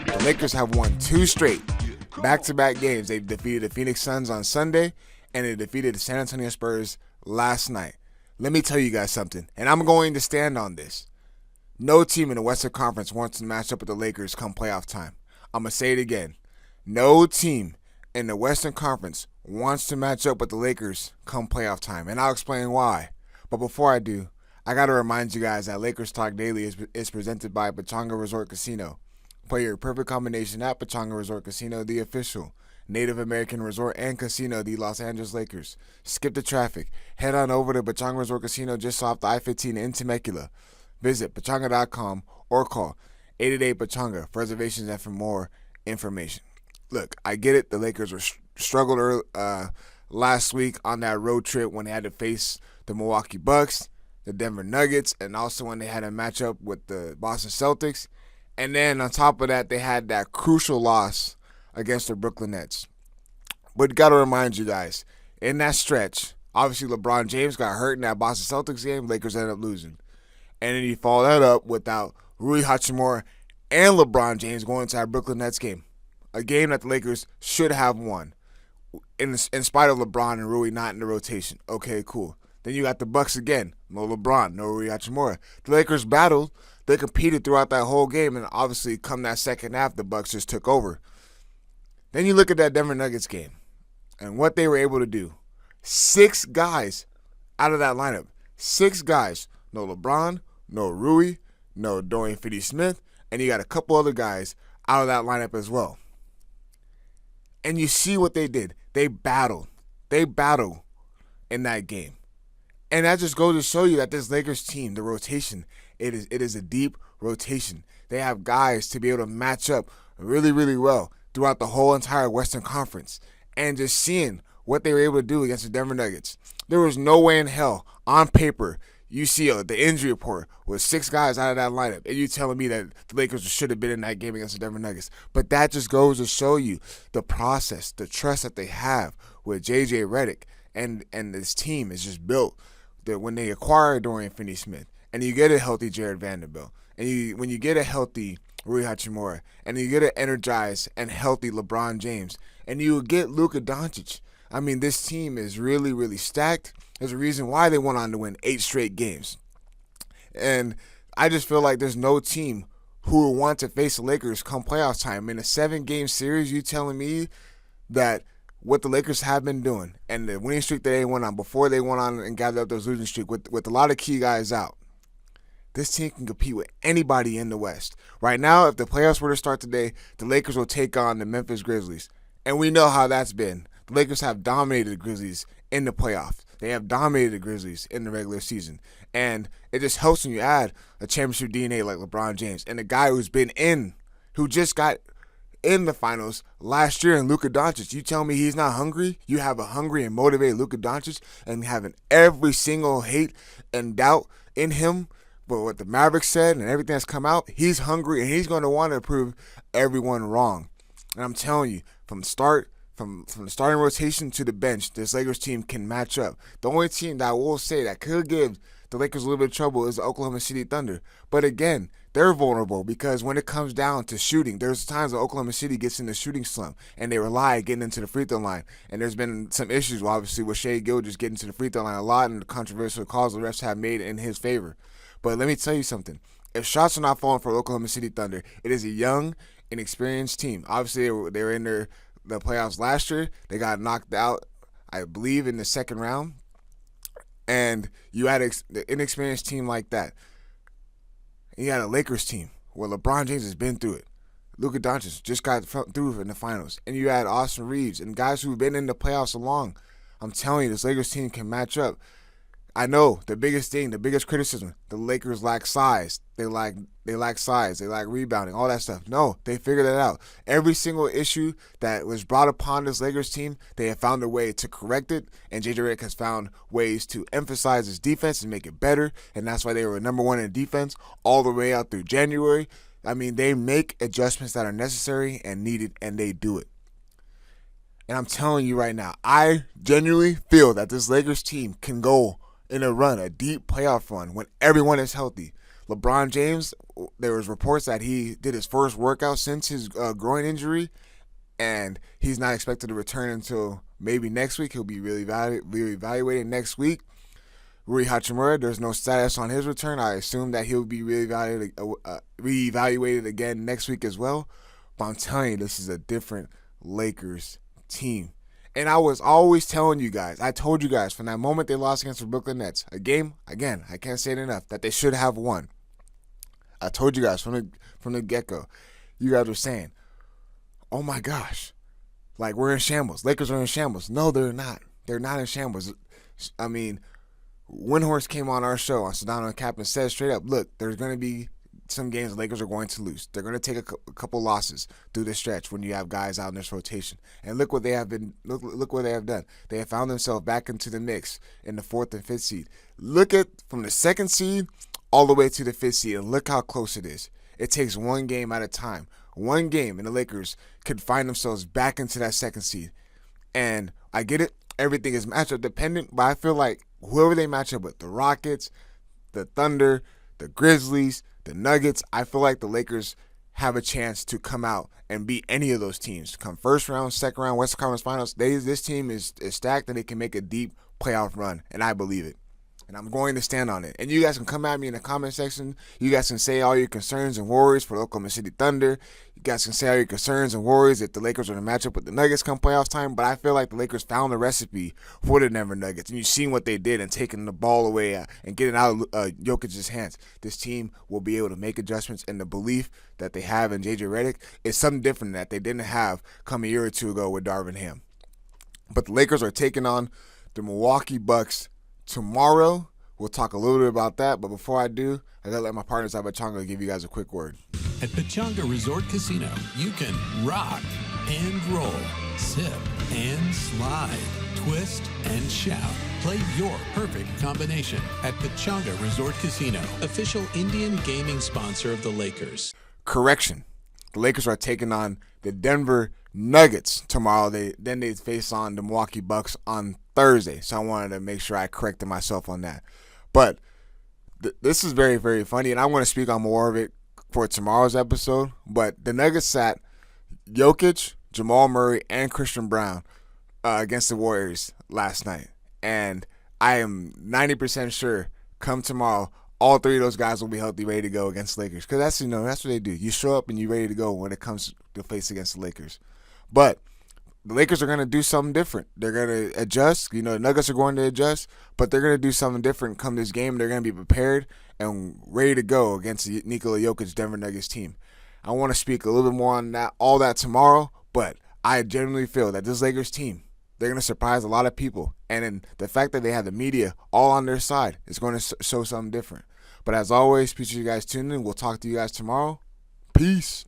The Lakers have won 2 straight back-to-back games. They defeated the Phoenix Suns on Sunday, and they defeated the San Antonio Spurs last night. Let me tell you guys something, and I'm going to stand on this. No team in the Western Conference wants to match up with the Lakers come playoff time. I'm going to say it again. No team in the Western Conference wants to match up with the Lakers come playoff time, and I'll explain why. But before I do, I got to remind you guys that Lakers Talk Daily is presented by Pechanga Resort Casino. Play your perfect combination at Pechanga Resort Casino, the official Native American resort and casino of the Los Angeles Lakers. Skip the traffic. Head on over to Pechanga Resort Casino just off the I-15 in Temecula. Visit Pechanga.com or call 888-PECHANGA for reservations and for more information. Look, I get it. The Lakers were struggled last week on that road trip when they had to face the Milwaukee Bucks, the Denver Nuggets, and also when they had a matchup with the Boston Celtics. And then on top of that, they had that crucial loss against the Brooklyn Nets. But got to remind you guys, in that stretch, obviously LeBron James got hurt in that Boston Celtics game. Lakers ended up losing. And then you follow that up without Rui Hachimura and LeBron James going to that Brooklyn Nets game. A game that the Lakers should have won in spite of LeBron and Rui not in the rotation. Okay, cool. Then you got the Bucks again. No LeBron, no Rui Hachimura. The Lakers battled. They competed throughout that whole game, and obviously come that second half, the Bucks just took over. Then you look at that Denver Nuggets game and what they were able to do. 6 guys out of that lineup. 6 guys. No LeBron, no Rui, no Dorian Finney-Smith, and you got a couple other guys out of that lineup as well. And you see what they did. They battled. They battled in that game. And that just goes to show you that this Lakers team, the rotation, it is a deep rotation. They have guys to be able to match up really, really well throughout the whole entire Western Conference. And just seeing what they were able to do against the Denver Nuggets. There was no way in hell, on paper, you see the injury report with 6 guys out of that lineup, and you telling me that the Lakers should have been in that game against the Denver Nuggets. But that just goes to show you the process, the trust that they have with J.J. Redick, and this team is just built that when they acquire Dorian Finney-Smith, and you get a healthy Jared Vanderbilt, and when you get a healthy Rui Hachimura, and you get an energized and healthy LeBron James, and you get Luka Doncic. I mean, this team is really, really stacked. There's a reason why they went on to win 8 straight games. And I just feel like there's no team who will want to face the Lakers come playoff time. In a 7-game series, you telling me that what the Lakers have been doing and the winning streak that they went on before they went on and gathered up those losing streak with a lot of key guys out, this team can compete with anybody in the West. Right now, if the playoffs were to start today, the Lakers will take on the Memphis Grizzlies. And we know how that's been. The Lakers have dominated the Grizzlies in the playoffs. They have dominated the Grizzlies in the regular season. And it just helps when you add a championship DNA like LeBron James and a guy who just got in the finals last year in Luka Doncic. You tell me he's not hungry? You have a hungry and motivated Luka Doncic and having every single hate and doubt in him. But what the Mavericks said and everything that's come out, he's hungry and he's going to want to prove everyone wrong. And I'm telling you, from the starting rotation to the bench, this Lakers team can match up. The only team that I will say that could give the Lakers a little bit of trouble is the Oklahoma City Thunder. But again, they're vulnerable because when it comes down to shooting, there's times that Oklahoma City gets in the shooting slump and they rely getting into the free throw line. And there's been some issues, obviously, with Shai Gilgeous getting to the free throw line a lot and the controversial calls the refs have made in his favor. But let me tell you something. If shots are not falling for Oklahoma City Thunder, it is a young, inexperienced team. Obviously, they were in the playoffs last year. They got knocked out, I believe, in the second round. And you had an inexperienced team like that. And you had a Lakers team where LeBron James has been through it. Luka Doncic just got through in the finals. And you had Austin Reeves and guys who've been in the playoffs along. I'm telling you, this Lakers team can match up. I know the biggest criticism, the Lakers lack size. They lack size. They lack rebounding, all that stuff. No, they figured it out. Every single issue that was brought upon this Lakers team, they have found a way to correct it, and J.J. Redick has found ways to emphasize his defense and make it better, and that's why they were number 1 in defense all the way out through January. I mean, they make adjustments that are necessary and needed, and they do it. And I'm telling you right now, I genuinely feel that this Lakers team can go in a run, a deep playoff run, when everyone is healthy. LeBron James, there was reports that he did his first workout since his groin injury, and he's not expected to return until maybe next week. He'll be really reevaluated next week. Rui Hachimura, there's no status on his return. I assume that he'll be reevaluated again next week as well. But I'm telling you, this is a different Lakers team. And I was always telling you guys, I told you guys from that moment they lost against the Brooklyn Nets, a game, again, I can't say it enough, that they should have won. I told you guys from the get-go. You guys were saying, oh my gosh, like we're in shambles. Lakers are in shambles. No, they're not. They're not in shambles. I mean, Windhorst came on our show on Sedano and Cap and said straight up, look, there's going to be some games the Lakers are going to lose. They're going to take a couple losses through the stretch when you have guys out in this rotation. And look what they have been. Look what they have done. They have found themselves back into the mix in the 4th and 5th seed. Look at from the 2nd seed all the way to the 5th seed, and look how close it is. It takes one game at a time. One game, and the Lakers could find themselves back into that 2nd seed. And I get it. Everything is matchup dependent, but I feel like whoever they match up with, the Rockets, the Thunder, the Grizzlies, the Nuggets, I feel like the Lakers have a chance to come out and beat any of those teams. Come first round, second round, Western Conference Finals, this team is stacked and they can make a deep playoff run, and I believe it. And I'm going to stand on it. And you guys can come at me in the comment section. You guys can say all your concerns and worries for the Oklahoma City Thunder. You guys can say all your concerns and worries if the Lakers are to match up with the Nuggets come playoff time. But I feel like the Lakers found the recipe for the Denver Nuggets. And you've seen what they did in taking the ball away and getting out of Jokic's hands. This team will be able to make adjustments. And the belief that they have in J.J. Redick is something different that they didn't have come a year or two ago with Darvin Ham. But the Lakers are taking on the Milwaukee Bucks tomorrow. We'll talk a little bit about that, but before I do, I gotta let my partners at Pechanga give you guys a quick word. At Pechanga Resort Casino, you can rock and roll, sip and slide, twist and shout. Play your perfect combination at Pechanga Resort Casino, official Indian gaming sponsor of the Lakers. Correction. The Lakers are taking on the Denver Nuggets tomorrow. They face on the Milwaukee Bucks on Thursday. So I wanted to make sure I corrected myself on that. But this is very, very funny, and I'm going to speak on more of it for tomorrow's episode. But the Nuggets sat Jokic, Jamal Murray, and Christian Brown against the Warriors last night. And I am 90% sure come tomorrow, all three of those guys will be healthy, ready to go against the Lakers. Because that's what they do. You show up and you're ready to go when it comes to face against the Lakers. But the Lakers are going to do something different. They're going to adjust. The Nuggets are going to adjust, but they're going to do something different come this game. They're going to be prepared and ready to go against the Nikola Jokic Denver Nuggets team. I want to speak a little bit more on all that tomorrow, but I genuinely feel that this Lakers team, they're going to surprise a lot of people. And then the fact that they have the media all on their side is going to show something different. But as always, appreciate you guys tuning in. We'll talk to you guys tomorrow. Peace.